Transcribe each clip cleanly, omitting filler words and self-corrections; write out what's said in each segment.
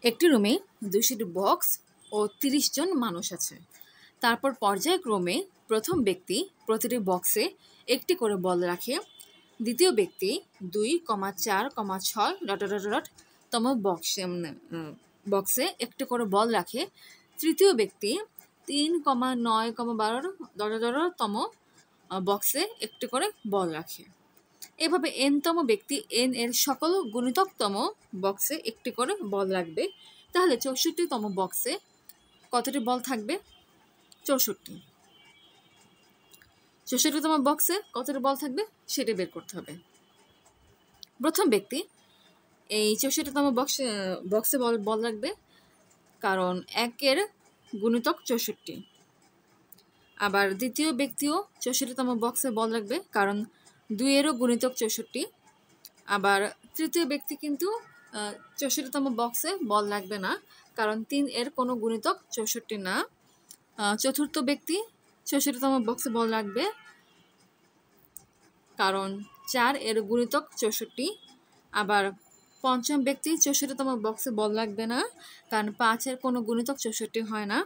একটি রুমে 200টি বক্স ও 30 জন মানুষ আছে। তারপর পর্যায়ক্রমে প্রথম ব্যক্তি প্রতিটি বক্সে একটি করে বল রাখে, দ্বিতীয় ব্যক্তি 2,4,6 তম বক্সে একটি করে বল রাখে, তৃতীয় ব্যক্তি 3,9,12 তম বক্সে একটি করে বল রাখে। এভাবে n-তম ব্যক্তি n এর সকল গুণিতকতম বক্সে একটি করে বল রাখবে। তাহলে 64তম বক্সে কতটি বল থাকবে? 64তম বক্সে কতটি বল থাকবে সেটা বের করতে হবে। প্রথম ব্যক্তি এই 64তম বক্সে বল রাখবে, কারণ 1 এর গুণিতক 64। আবার দ্বিতীয় ব্যক্তিও 64তম বক্সে বল রাখবে, কারণ 2 এরও গুণিতক 64। আবার তৃতীয় ব্যক্তি কিন্তু 64তম বক্সে বল রাখবে না, কারণ 3 এর কোনো গুণিতক 64 না। চতুর্থ ব্যক্তি 64তম বক্সে বল রাখবে, কারণ 4 এর গুণিতক 64। আবার পঞ্চম ব্যক্তি 64তম বক্সে বল রাখবে না, কারণ 5 এর কোনো গুণিতক 64 হয় না।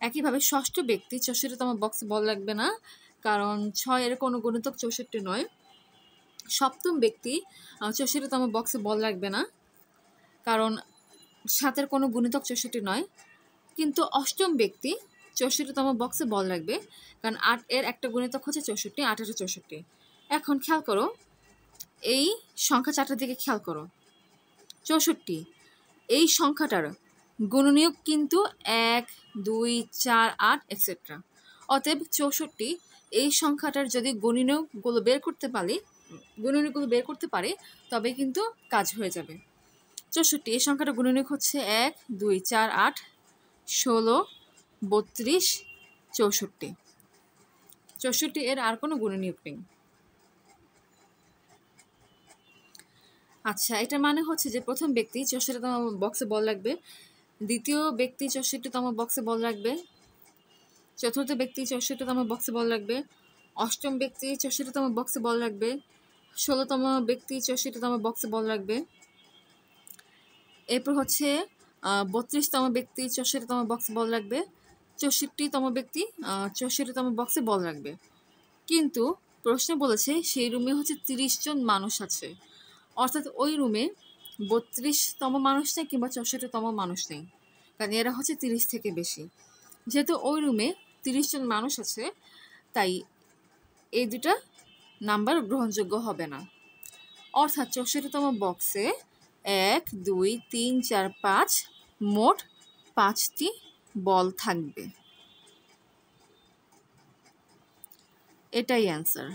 একইভাবে ষষ্ঠ ব্যক্তি 64তম বক্সে বল রাখবে না, কারণ 6 এর কোনো গুণিতক 64 নয়। সপ্তম ব্যক্তি 64তম বক্সে বল রাখবে না, কারণ 7 এর কোনো গুণিতক 64 নয়। কিন্তু অষ্টম ব্যক্তি 64তম বক্সে বল রাখবে, কারণ 8 এর একটা গুণিতক হচ্ছে 64, 8 এর 64। এখন খেয়াল করো, এই সংখ্যা 4টার দিকে খেয়াল করো। 64 এই সংখ্যাটার গুণনীয়ক কিন্তু 1, 2, 4, 8 এক্সেট্রা। অতএব 64 এই সংখ্যাটার যদি গুণনীয়কগুলো বের করতে পারে তবে কিন্তু কাজ হয়ে যাবে। 64 এই সংখ্যাটার গুণনীয়ক হচ্ছে 1, 2, 4, 8, 16, 32, 64। 64 এর আর কোনো গুণনীয়ক নেই। আচ্ছা, এটা মানে হচ্ছে যে প্রথম ব্যক্তি 64তম বক্সে বল রাখবে, দ্বিতীয় ব্যক্তি 64তম বক্সে বল রাখবে, চতুর্থ ব্যক্তি 64তম বক্সে বল রাখবে, অষ্টম ব্যক্তি 64তম বক্সে বল রাখবে, 16তম ব্যক্তি 64তম বক্সে বল রাখবে। এরপর হচ্ছে 32তম ব্যক্তি 64তম বক্সে বল রাখবে, 64তম ব্যক্তি 64তম বক্সে বল রাখবে। কিন্তু প্রশ্ন বলেছে সেই রুমে হচ্ছে 30 জন মানুষ আছে, অর্থাৎ ওই রুমে 32তম মানুষ নেই কিংবা 64তম মানুষ নেই, কারণ এরা হচ্ছে 30 থেকে বেশি। যেহেতু ওই রুমে 30 জন মানুষ আছে, তাই এই দুটা নাম্বার গ্রহণযোগ্য হবে না। অর্থাৎ 64তম বক্সে 1, 2, 3, 4, 5 মোট 5টি বল থাকবে। এটাই অ্যান্সার।